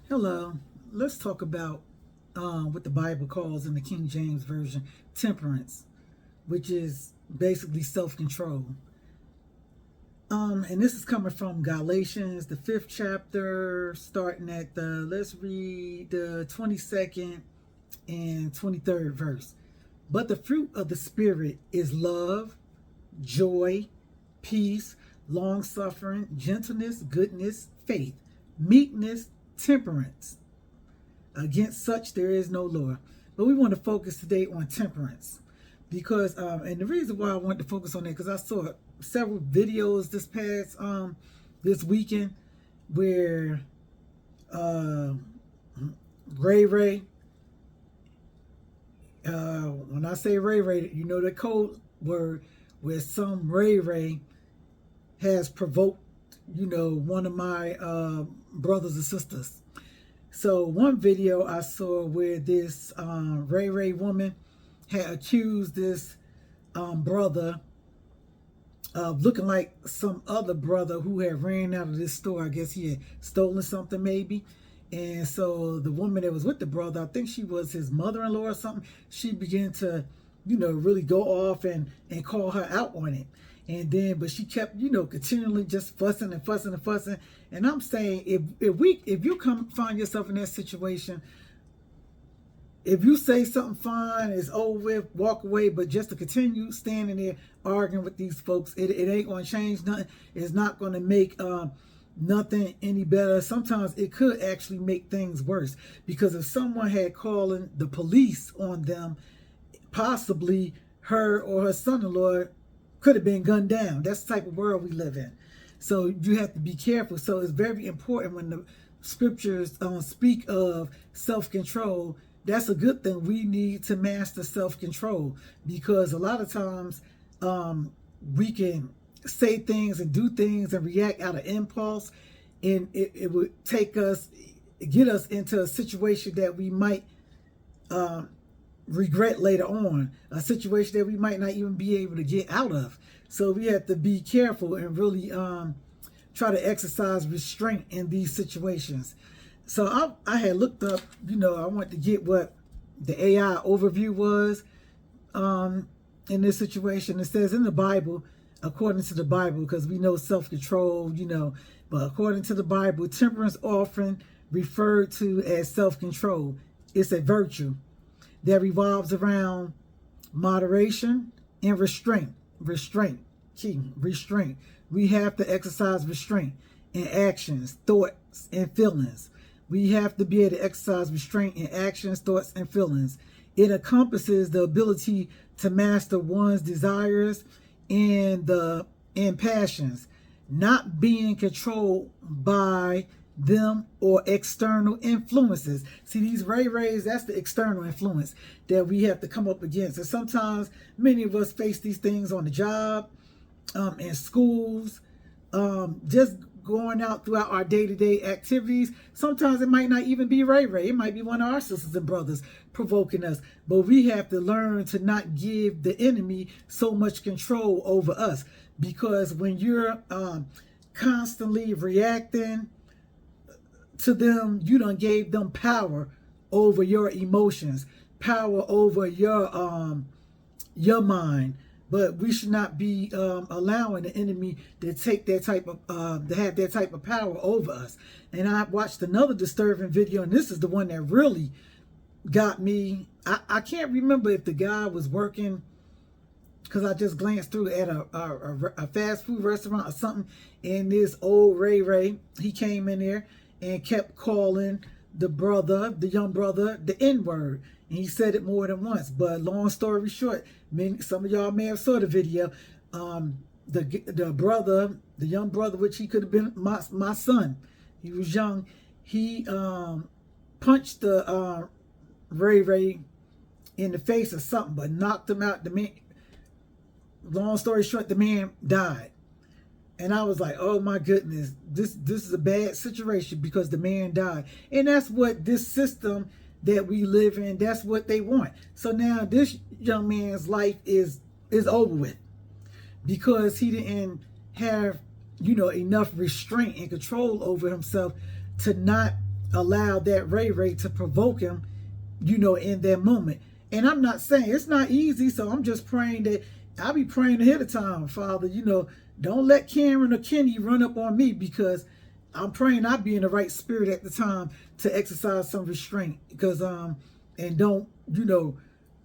Hello. Let's talk about what the Bible calls in the King James Version temperance, which is basically self control. And this is coming from Galatians, the 5th chapter, starting at let's read the 22nd and 23rd verse. But the fruit of the Spirit is love, joy, peace, long suffering, gentleness, goodness, faith, meekness, temperance. Against such there is no law. But we want to focus today on temperance because, and the reason why I wanted to focus on that because I saw several videos this weekend where Ray Ray, when I say Ray Ray, you know the code word where some Ray Ray has provoked, one of my brothers and sisters. So one video I saw where this Ray Ray woman had accused this brother of looking like some other brother who had ran out of this store. I guess he had stolen something maybe. And so the woman that was with the brother, I think she was his mother-in-law or something, she began to, really go off and call her out on it. And then, but she kept, continually just fussing and fussing and fussing. And I'm saying, if you find yourself in that situation, if you say something fine, it's over with, walk away. But just to continue standing there arguing with these folks, it ain't going to change nothing. It's not going to make nothing any better. Sometimes it could actually make things worse, because if someone had calling the police on them, possibly her or her son-in-law could have been gunned down. That's the type of world we live in. So you have to be careful. So it's very important when the scriptures speak of self-control. That's a good thing. We need to master self-control, because a lot of times we can say things and do things and react out of impulse, and it would get us into a situation that we might regret later on, a situation that we might not even be able to get out of. So we have to be careful and really try to exercise restraint in these situations. So I had looked up, I wanted to get what the AI overview was in this situation. It says in the Bible, according to the Bible, because we know self-control, but according to the Bible, temperance often referred to as self-control. It's a virtue that revolves around moderation and restraint. Restraint. We have to exercise restraint in actions, thoughts, and feelings. We have to be able to exercise restraint in actions, thoughts, and feelings. It encompasses the ability to master one's desires and passions, not being controlled by them or external influences. See, these Ray Rays, that's the external influence that we have to come up against. And sometimes many of us face these things on the job, in schools, just going out throughout our day-to-day activities. Sometimes it might not even be Ray Ray. It might be one of our sisters and brothers provoking us. But we have to learn to not give the enemy so much control over us, because when you're constantly reacting to them, you done gave them power over your emotions, power over your mind. But we should not be allowing the enemy to take that type of to have that type of power over us. And I watched another disturbing video, and this is the one that really got me. I can't remember if the guy was working, because I just glanced through at a fast food restaurant or something, and this old Ray Ray, he came in there and kept calling the young brother, the N-word. And he said it more than once. But long story short, some of y'all may have saw the video. The young brother, which he could have been my son, he was young. He punched the Ray Ray in the face or something, but knocked him out. The man, long story short, the man died. And I was like, oh my goodness, this is a bad situation, because the man died. And that's what this system that we live in, that's what they want. So now this young man's life is over with, because he didn't have, enough restraint and control over himself to not allow that Ray to provoke him, you know, in that moment. And I'm not saying it's not easy, so I'm just praying that I'll be praying ahead of time, Father, you know, don't let Karen or Kenny run up on me, because I'm praying I'll be in the right spirit at the time to exercise some restraint, because and don't, you know,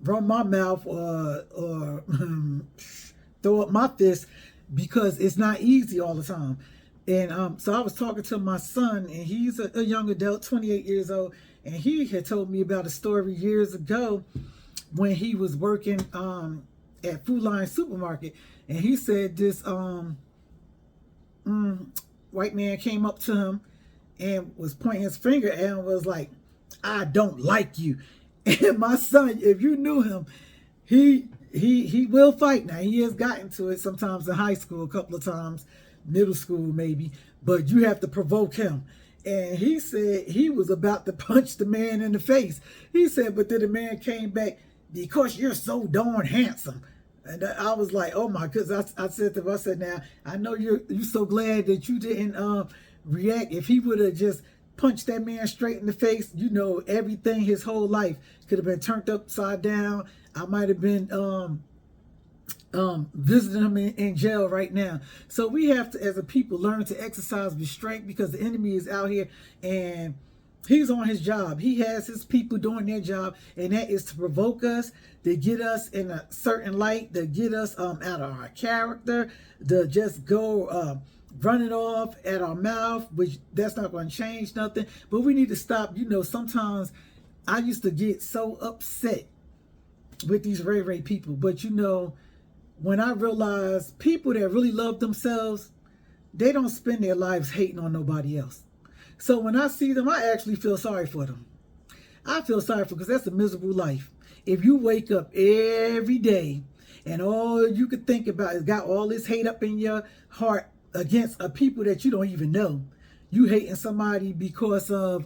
run my mouth or throw up my fist, because it's not easy all the time. And so I was talking to my son, and he's a young adult, 28 years old, and he had told me about a story years ago when he was working at Food Lion Supermarket, and he said this white man came up to him and was pointing his finger at him, was like, "I don't like you." And my son, if you knew him, he will fight. Now, he has gotten to it sometimes in high school, a couple of times, middle school maybe, but you have to provoke him. And he said he was about to punch the man in the face. He said, but then the man came back, "Because you're so darn handsome." And I was like, oh my goodness. I said to him, I said, now, I know you're so glad that you didn't react. If he would have just punched that man straight in the face, you know, everything, his whole life could have been turned upside down. I might have been visiting him in jail right now. So we have to, as a people, learn to exercise restraint, because the enemy is out here and he's on his job. He has his people doing their job, and that is to provoke us, to get us in a certain light, to get us out of our character, to just go running off at our mouth, which that's not going to change nothing. But we need to stop. You know, sometimes I used to get so upset with these Ray people, but you know, when I realize people that really love themselves, they don't spend their lives hating on nobody else. So when I see them, I actually feel sorry for them. I feel sorry for, because that's a miserable life. If you wake up every day and all you could think about is got all this hate up in your heart against a people that you don't even know, you hating somebody because of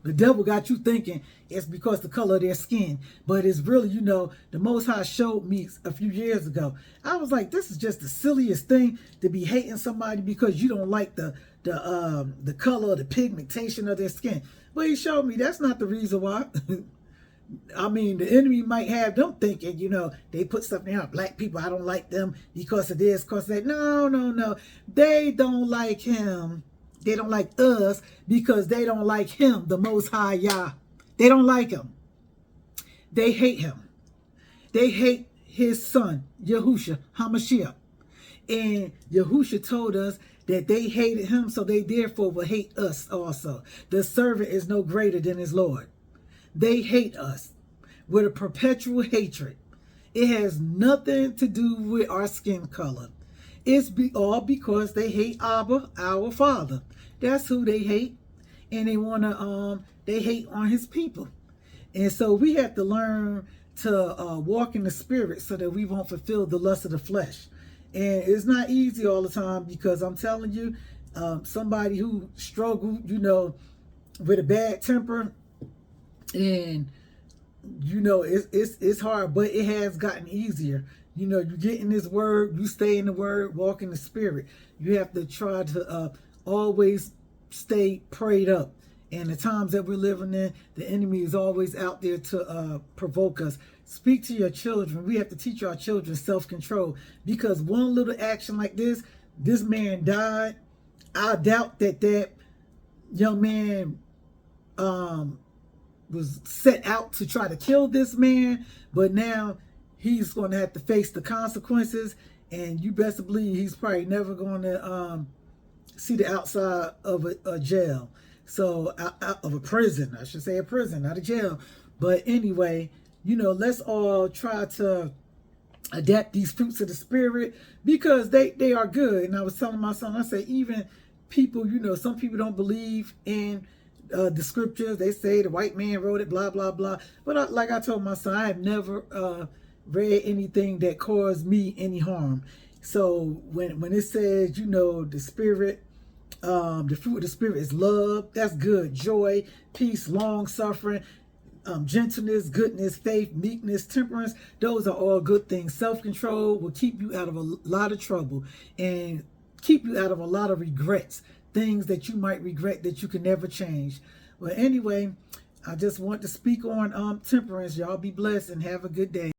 the devil got you thinking it's because the color of their skin, but it's really, you know, the Most High showed me a few years ago. I was like, this is just the silliest thing, to be hating somebody because you don't like the color, the pigmentation of their skin. But he showed me that's not the reason why. I mean, the enemy might have them thinking, you know, they put something out, black people, I don't like them because of this, because of that. No. They don't like him. They don't like us because they don't like him, the Most High Yah. They don't like him. They hate him. They hate his son, Yahushua HaMashiach. And Yahushua told us that they hated him, so they therefore will hate us also. The servant is no greater than his Lord. They hate us with a perpetual hatred. It has nothing to do with our skin color. It's all because they hate Abba, our Father. That's who they hate. And they hate on his people. And so we have to learn to walk in the spirit so that we won't fulfill the lust of the flesh. And it's not easy all the time, because I'm telling you, somebody who struggled, you know, with a bad temper, and you know, it's hard, but it has gotten easier. You know, you get in this word, you stay in the word, walk in the spirit. You have to try to always stay prayed up. And the times that we're living in, the enemy is always out there to provoke us. Speak to your children. We have to teach our children self-control, because one little action like this man died. I doubt that young man was set out to try to kill this man, but now he's going to have to face the consequences, and you best believe he's probably never going to see the outside of a jail. So, of a prison, I should say a prison, not a jail. But anyway, you know, let's all try to adapt these fruits of the spirit, because they are good. And I was telling my son, I said, even people, you know, some people don't believe in the scriptures. They say the white man wrote it, blah, blah, blah. But like I told my son, I have never read anything that caused me any harm. So when it says, you know, the spirit, the fruit of the spirit is love, that's good. Joy, peace, long suffering, gentleness, goodness, faith, meekness, temperance. Those are all good things. Self-control will keep you out of a lot of trouble and keep you out of a lot of regrets, things that you might regret that you can never change. Well, anyway, I just want to speak on temperance. Y'all be blessed and have a good day.